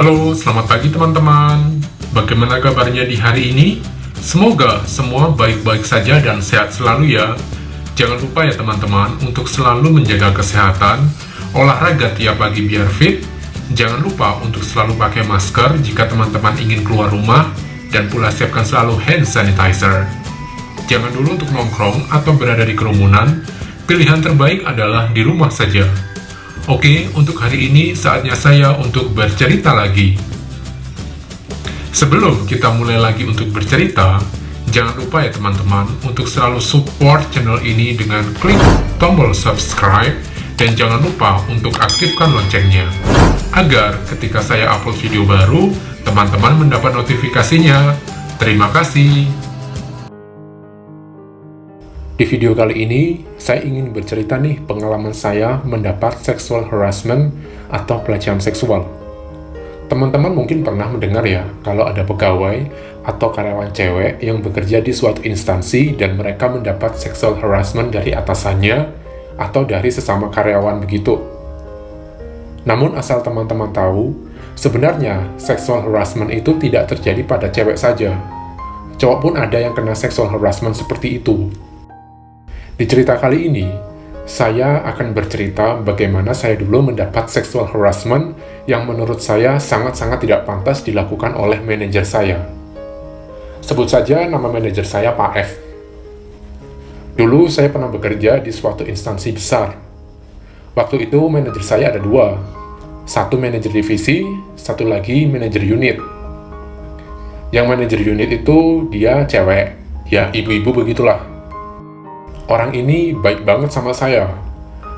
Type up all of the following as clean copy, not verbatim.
Halo, selamat pagi teman-teman. Bagaimana kabarnya di hari ini? Semoga semua baik-baik saja dan sehat selalu ya. Jangan lupa ya teman-teman untuk selalu menjaga kesehatan, olahraga tiap pagi biar fit. Jangan lupa untuk selalu pakai masker jika teman-teman ingin keluar rumah, dan pula siapkan selalu hand sanitizer. Jangan dulu untuk nongkrong atau berada di kerumunan, pilihan terbaik adalah di rumah saja. Oke, untuk hari ini saatnya saya untuk bercerita lagi. Sebelum kita mulai lagi untuk bercerita, jangan lupa ya teman-teman untuk selalu support channel ini dengan klik tombol subscribe, dan jangan lupa untuk aktifkan loncengnya, agar ketika saya upload video baru, teman-teman mendapat notifikasinya. Terima kasih. Di video kali ini, saya ingin bercerita nih pengalaman saya mendapat sexual harassment atau pelecehan seksual. Teman-teman mungkin pernah mendengar ya, kalau ada pegawai atau karyawan cewek yang bekerja di suatu instansi dan mereka mendapat sexual harassment dari atasannya atau dari sesama karyawan begitu. Namun asal teman-teman tahu, sebenarnya sexual harassment itu tidak terjadi pada cewek saja. Cowok pun ada yang kena sexual harassment seperti itu. Di cerita kali ini, saya akan bercerita bagaimana saya dulu mendapat sexual harassment yang menurut saya sangat-sangat tidak pantas dilakukan oleh manajer saya. Sebut saja nama manajer saya Pak F. Dulu saya pernah bekerja di suatu instansi besar. Waktu itu manajer saya ada dua. Satu manajer divisi, satu lagi manajer unit. Yang manajer unit itu dia cewek, ya ibu-ibu begitulah. Orang ini baik banget sama saya.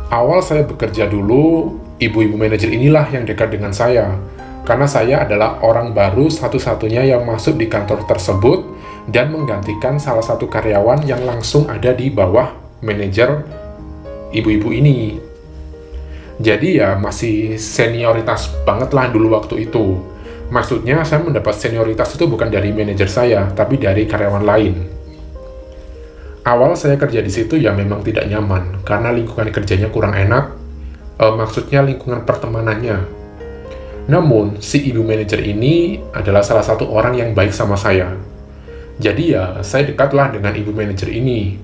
Awal saya bekerja dulu, ibu-ibu manajer inilah yang dekat dengan saya. Karena saya adalah orang baru satu-satunya yang masuk di kantor tersebut dan menggantikan salah satu karyawan yang langsung ada di bawah manajer ibu-ibu ini. Jadi ya masih senioritas banget lah dulu waktu itu. Maksudnya saya mendapat senioritas itu bukan dari manajer saya, tapi dari karyawan lain. Awal saya kerja di situ ya memang tidak nyaman, karena lingkungan kerjanya kurang enak, maksudnya lingkungan pertemanannya. Namun, si ibu manajer ini adalah salah satu orang yang baik sama saya. Jadi ya, saya dekatlah dengan ibu manajer ini.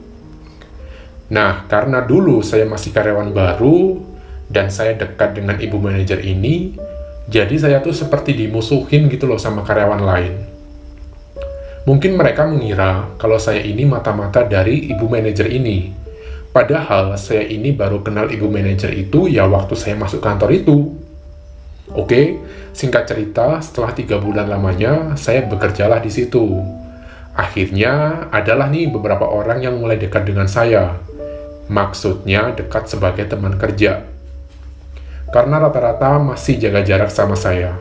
Nah, karena dulu saya masih karyawan baru, dan saya dekat dengan ibu manajer ini, jadi saya tuh seperti dimusuhin gitu loh sama karyawan lain. Mungkin mereka mengira kalau saya ini mata-mata dari ibu manajer ini. Padahal saya ini baru kenal ibu manajer itu ya waktu saya masuk kantor itu. Oke, singkat cerita, setelah 3 bulan lamanya, saya bekerjalah di situ. Akhirnya, adalah nih beberapa orang yang mulai dekat dengan saya. Maksudnya dekat sebagai teman kerja. Karena rata-rata masih jaga jarak sama saya.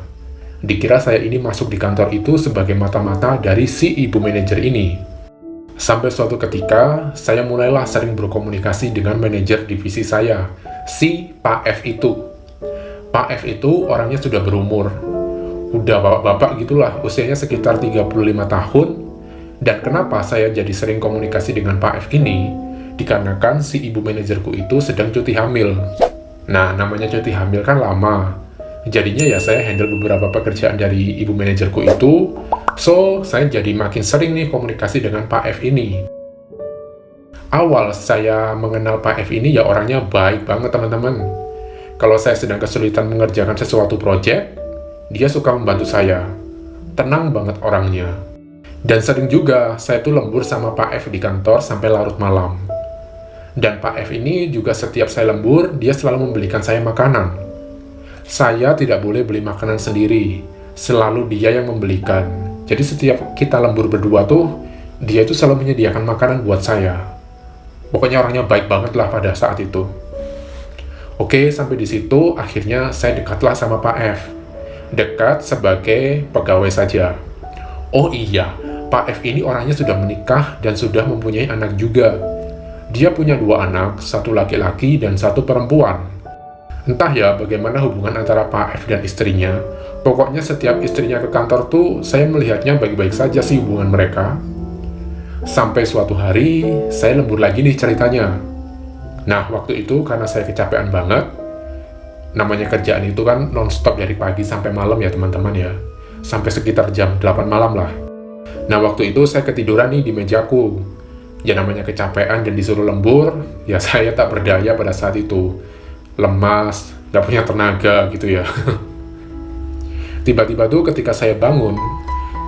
Dikira saya ini masuk di kantor itu sebagai mata-mata dari si ibu manajer ini. Sampai suatu ketika, saya mulailah sering berkomunikasi dengan manajer divisi saya, si Pak F itu. Pak F itu orangnya sudah berumur. Udah bapak-bapak gitulah, usianya sekitar 35 tahun. Dan kenapa saya jadi sering komunikasi dengan Pak F ini? Dikarenakan si ibu manajerku itu sedang cuti hamil. Nah, namanya cuti hamil kan lama. Jadinya ya saya handle beberapa pekerjaan dari ibu manajerku itu, so saya jadi makin sering nih komunikasi dengan Pak F ini. Awal saya mengenal Pak F ini ya orangnya baik banget teman-teman. Kalau saya sedang kesulitan mengerjakan sesuatu project, dia suka membantu saya. Tenang banget orangnya. Dan sering juga saya tuh lembur sama Pak F di kantor sampai larut malam. Dan Pak F ini juga setiap saya lembur, dia selalu membelikan saya makanan. Saya tidak boleh beli makanan sendiri, selalu dia yang membelikan. Jadi setiap kita lembur berdua tuh, dia itu selalu menyediakan makanan buat saya. Pokoknya orangnya baik banget lah pada saat itu. Oke, sampai di situ akhirnya saya dekatlah sama Pak F. Dekat sebagai pegawai saja. Oh iya, Pak F ini orangnya sudah menikah dan sudah mempunyai anak juga. Dia punya 2 anak, satu laki-laki dan satu perempuan. Entah ya bagaimana hubungan antara Pak F dan istrinya. Pokoknya setiap istrinya ke kantor tuh, saya melihatnya baik-baik saja sih hubungan mereka. Sampai suatu hari, saya lembur lagi nih ceritanya. Nah, waktu itu karena saya kecapean banget, namanya kerjaan itu kan non-stop dari pagi sampai malam ya teman-teman ya. Sampai sekitar jam 8 malam lah. Nah, waktu itu saya ketiduran nih di mejaku. Ya namanya kecapean dan disuruh lembur, ya saya tak berdaya pada saat itu. Lemas, gak punya tenaga gitu ya. Tiba-tiba tuh ketika saya bangun,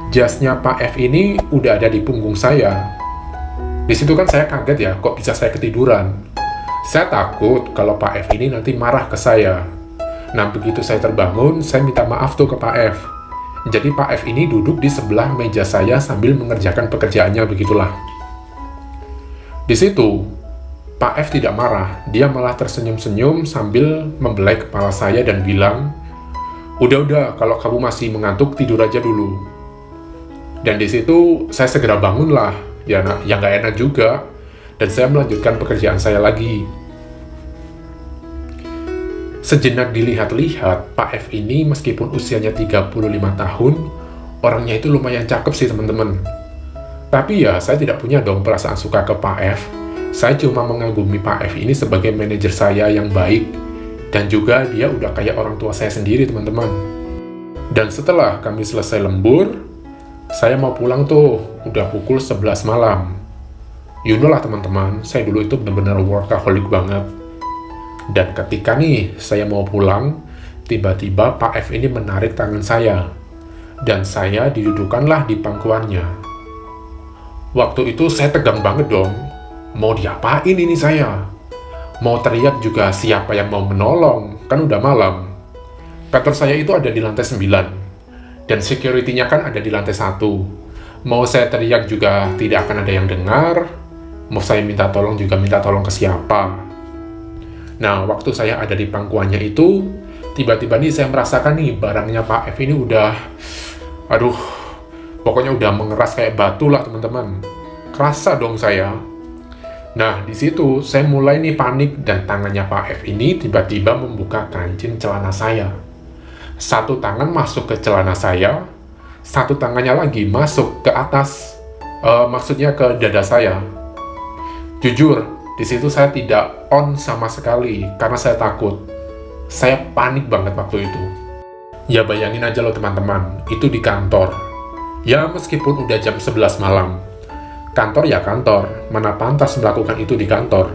jasnya Pak F ini udah ada di punggung saya. Di situ kan saya kaget ya, kok bisa saya ketiduran. Saya takut kalau Pak F ini nanti marah ke saya. Nah, begitu saya terbangun, saya minta maaf tuh ke Pak F. Jadi Pak F ini duduk di sebelah meja saya sambil mengerjakan pekerjaannya begitulah. Di situ, Pak F tidak marah, dia malah tersenyum-senyum sambil membelai kepala saya dan bilang, "Udah, kalau kamu masih mengantuk, tidur aja dulu." Dan di situ, saya segera bangun lah, ya nggak enak juga, dan saya melanjutkan pekerjaan saya lagi. Sejenak dilihat-lihat, Pak F ini meskipun usianya 35 tahun, orangnya itu lumayan cakep sih teman-teman. Tapi ya, saya tidak punya dong perasaan suka ke Pak F. Saya cuma mengagumi Pak F ini sebagai manajer saya yang baik. Dan juga dia udah kayak orang tua saya sendiri, teman-teman. Dan setelah kami selesai lembur, saya mau pulang tuh, udah pukul 11 malam. You know lah teman-teman, saya dulu itu benar-benar workaholic banget. Dan ketika nih, saya mau pulang, tiba-tiba Pak F ini menarik tangan saya. Dan saya didudukanlah di pangkuannya. Waktu itu saya tegang banget dong. Mau diapain ini saya? Mau teriak juga siapa yang mau menolong? Kan udah malam. Kantor saya itu ada di lantai 9. Dan security-nya kan ada di lantai 1. Mau saya teriak juga tidak akan ada yang dengar. Mau saya minta tolong juga minta tolong ke siapa. Nah, waktu saya ada di pangkuannya itu, tiba-tiba nih saya merasakan nih barangnya Pak F ini udah, pokoknya udah mengeras kayak batu lah teman-teman. Kerasa dong saya. Nah, di situ saya mulai nih panik dan tangannya Pak F ini tiba-tiba membuka kancing celana saya. Satu tangan masuk ke celana saya, satu tangannya lagi masuk ke atas, maksudnya ke dada saya. Jujur, di situ saya tidak on sama sekali karena saya takut. Saya panik banget waktu itu. Ya bayangin aja loh teman-teman, itu di kantor. Ya meskipun udah jam 11 malam, kantor ya kantor, mana pantas melakukan itu di kantor.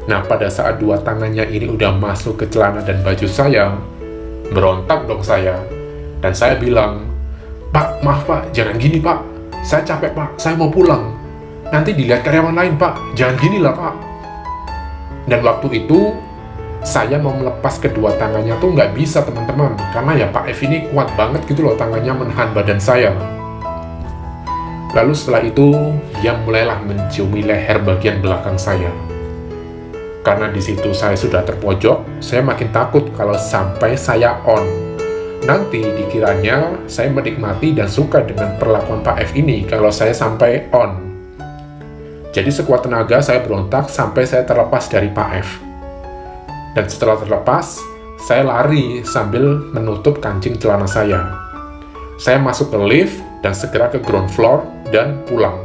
Nah, pada saat dua tangannya ini udah masuk ke celana dan baju saya, berontak dong saya. Dan saya bilang, "Pak, maaf Pak, jangan gini Pak. Saya capek Pak, saya mau pulang. Nanti dilihat karyawan lain Pak, jangan gini lah Pak." Dan waktu itu, saya mau melepas kedua tangannya tuh nggak bisa teman-teman, karena ya Pak F ini kuat banget gitu loh tangannya menahan badan saya. Lalu setelah itu, dia mulailah menciumi leher bagian belakang saya. Karena di situ saya sudah terpojok, saya makin takut kalau sampai saya on. Nanti dikiranya saya menikmati dan suka dengan perlakuan Pak F ini kalau saya sampai on. Jadi sekuat tenaga saya berontak sampai saya terlepas dari Pak F. Dan setelah terlepas, saya lari sambil menutup kancing celana saya. Saya masuk ke lift dan segera ke ground floor dan pulang.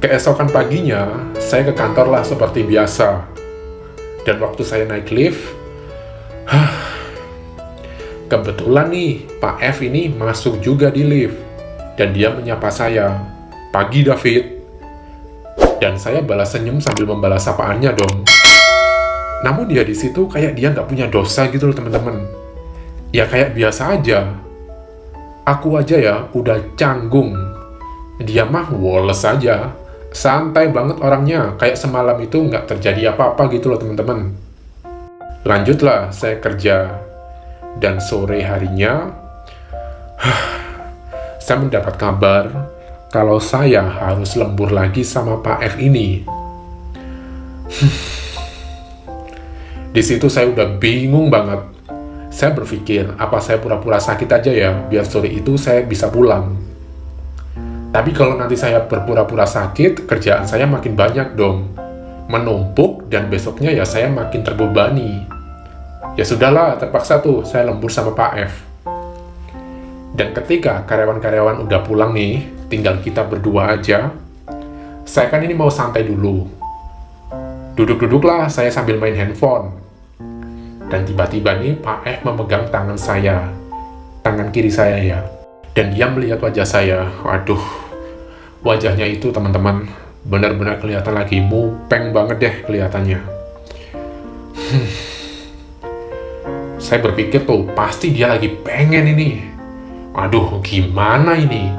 Keesokan paginya, saya ke kantor lah seperti biasa. Dan waktu saya naik lift, kebetulan nih, Pak F ini masuk juga di lift. Dan dia menyapa saya, "Pagi David." Dan saya balas senyum sambil membalas sapaannya dong. Namun dia di situ kayak dia nggak punya dosa gitu loh teman-teman. Ya kayak biasa aja. Aku aja ya udah canggung. Dia mah woles aja. Santai banget orangnya. Kayak semalam itu nggak terjadi apa-apa gitu loh teman-teman. Lanjutlah saya kerja. Dan sore harinya, saya mendapat kabar kalau saya harus lembur lagi sama Pak F ini. Di situ saya udah bingung banget. Saya berpikir, apa saya pura-pura sakit aja ya, biar sore itu saya bisa pulang. Tapi kalau nanti saya berpura-pura sakit, kerjaan saya makin banyak dong. Menumpuk, dan besoknya ya saya makin terbebani. Ya sudahlah, terpaksa tuh saya lembur sama Pak F. Dan ketika karyawan-karyawan udah pulang nih, tinggal kita berdua aja, saya kan ini mau santai dulu. Duduk-duduklah saya sambil main handphone. Dan tiba-tiba nih Pak F memegang tangan saya, tangan kiri saya ya. Dan dia melihat wajah saya. Waduh, wajahnya itu teman-teman benar-benar kelihatan lagi mupeng banget deh kelihatannya. Saya berpikir tuh pasti dia lagi pengen ini. Aduh, gimana ini?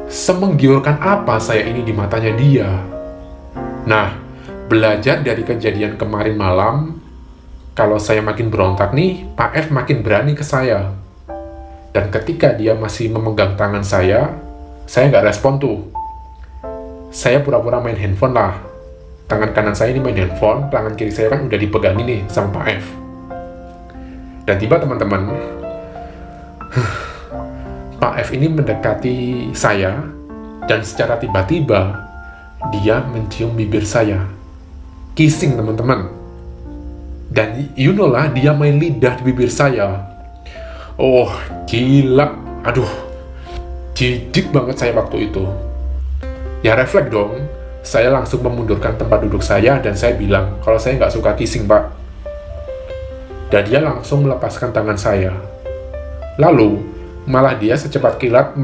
Semenggiurkan apa saya ini di matanya dia? Nah, belajar dari kejadian kemarin malam, kalau saya makin berontak nih, Pak F makin berani ke saya. Dan ketika dia masih memegang tangan saya nggak respon tuh. Saya pura-pura main handphone lah. Tangan kanan saya ini main handphone, tangan kiri saya kan udah dipegang ini sama Pak F. Dan tiba teman-teman, Pak F ini mendekati saya, dan secara tiba-tiba, dia mencium bibir saya. Kissing teman-teman. Dan you know lah, dia main lidah di bibir saya. Oh, gila. Aduh, jijik banget saya waktu itu. Ya refleks dong, saya langsung memundurkan tempat duduk saya dan saya bilang, kalau saya nggak suka kissing, Pak. Dan dia langsung melepaskan tangan saya. Lalu, malah dia secepat kilat...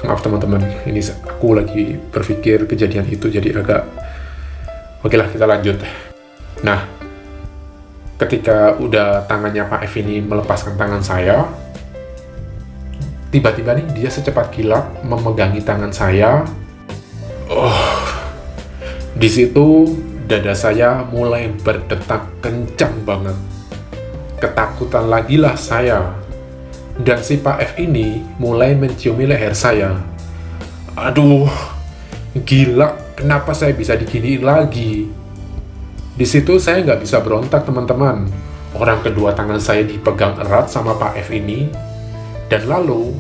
Maaf teman-teman, ini aku lagi berpikir kejadian itu jadi agak... Oke lah, kita lanjut. Nah, ketika udah tangannya Pak F ini melepaskan tangan saya, tiba-tiba nih dia secepat kilat memegangi tangan saya. Di situ dada saya mulai berdetak kencang banget. Ketakutan lagi lah saya. Dan si Pak F ini mulai menciumi leher saya. Aduh, gila, kenapa saya bisa diginiin lagi? Di situ saya nggak bisa berontak teman-teman. Orang kedua tangan saya dipegang erat sama Pak F ini. Dan lalu,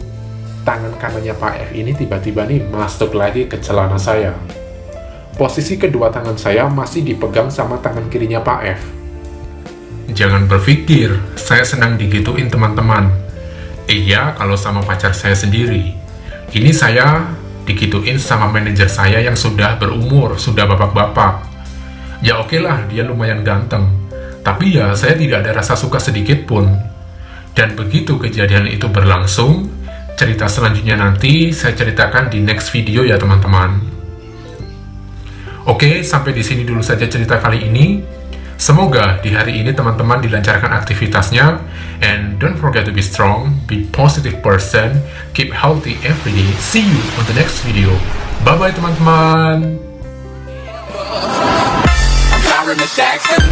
tangan kanannya Pak F ini tiba-tiba nih masuk lagi ke celana saya. Posisi kedua tangan saya masih dipegang sama tangan kirinya Pak F. Jangan berpikir, saya senang digituin teman-teman. Iya, kalau sama pacar saya sendiri. Ini saya digituin sama manajer saya yang sudah berumur, sudah bapak-bapak. Ya oke lah, dia lumayan ganteng. Tapi ya, saya tidak ada rasa suka sedikit pun. Dan begitu kejadian itu berlangsung, cerita selanjutnya nanti saya ceritakan di next video ya teman-teman. Oke, sampai di sini dulu saja cerita kali ini. Semoga di hari ini teman-teman dilancarkan aktivitasnya. And don't forget to be strong, be positive person, keep healthy every day. See you on the next video. Bye-bye teman-teman. I'm Jackson.